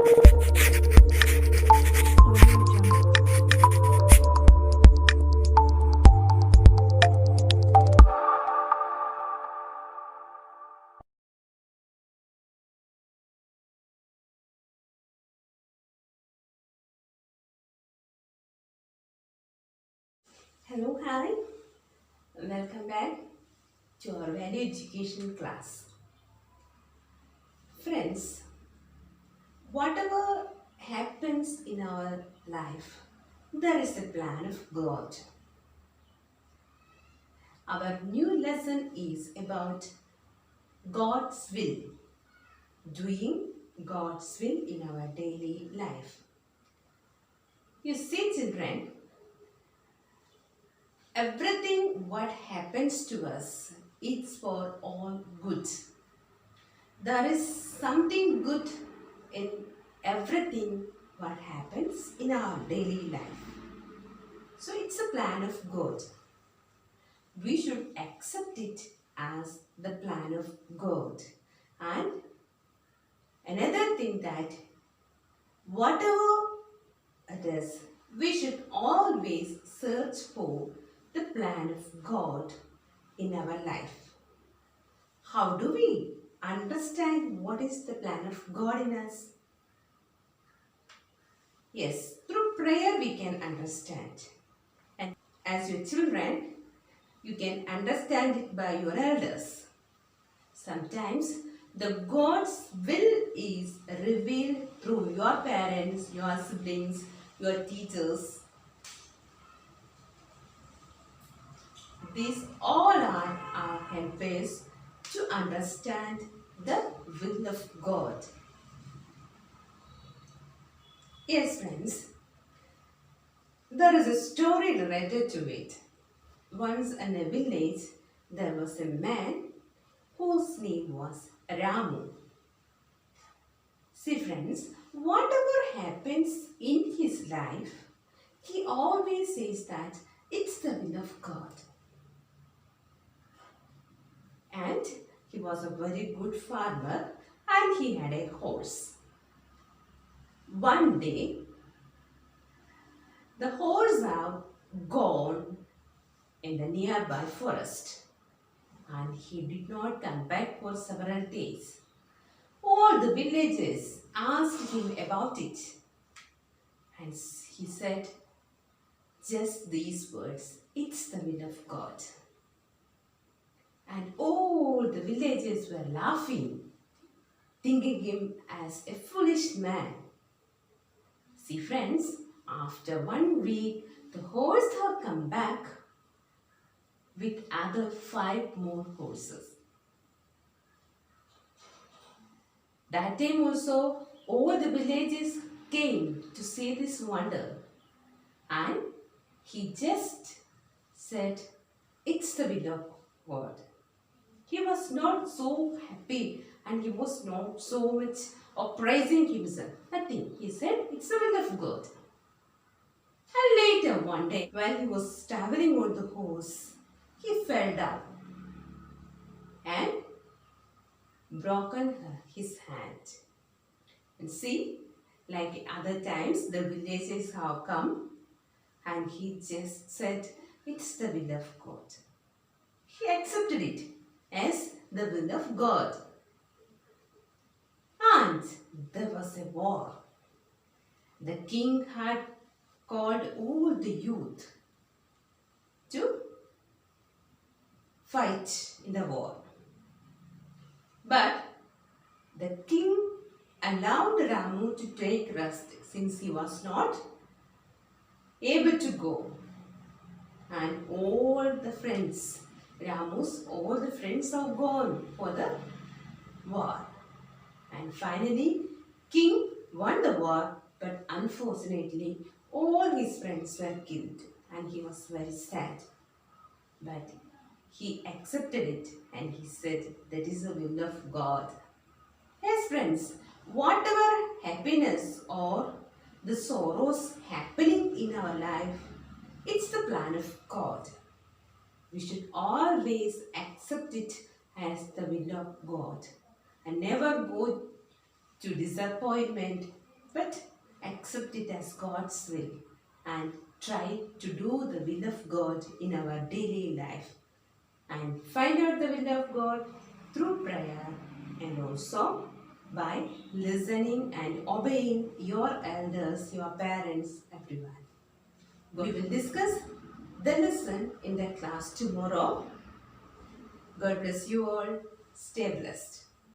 Hello, hi. Welcome back to our value education class. Friends, whatever happens in our life, there is a plan of God. Our new lesson is about God's will, doing God's will in our daily life. You see, children, everything what happens to us, it's for all good. There is something good in everything what happens in our daily life. So it's a plan of God. We should accept it as the plan of God. And another thing that whatever it is, we should always search for the plan of God in our life. How do we understand what is the plan of God in us? Yes, through prayer we can understand. And as your children, you can understand it by your elders. Sometimes the God's will is revealed through your parents, your siblings, your teachers. These all are our helpers to understand the will of God. Yes, friends, there is a story related to it. Once in a village, there was a man whose name was Ramu. See friends, whatever happens in his life, he always says that it's the will of God. And he was a very good farmer and he had a horse. One day, the horse have gone in the nearby forest and he did not come back for several days. All the villagers asked him about it and he said just these words, it's the will of God. And all the villagers were laughing, thinking him as a foolish man. See friends, after 1 week, the horse had come back with other 5 more horses. That time also, all the villagers came to see this wonder. And he just said, it's the will of God. He was not so happy and he was not so much of praising himself. Nothing. He said, it's the will of God. And later one day, while he was traveling on the horse, he fell down and broken his hand. And see, like other times, the villagers have come and he just said, it's the will of God. He accepted it as the will of God. And there was a war. The king had called all the youth to fight in the war. But the king allowed Ramu to take rest since he was not able to go. And all the friends, all the friends are gone for the war. And finally, king won the war, but unfortunately, all his friends were killed and he was very sad. But he accepted it and he said, that is the will of God. Yes, friends, whatever happiness or the sorrows happening in our life, it's the plan of God. We should always accept it as the will of God and never go to disappointment but accept it as God's will and try to do the will of God in our daily life and find out the will of God through prayer and also by listening and obeying your elders, your parents, everyone. We will discuss the lesson in the class tomorrow. God bless you all. Stay blessed.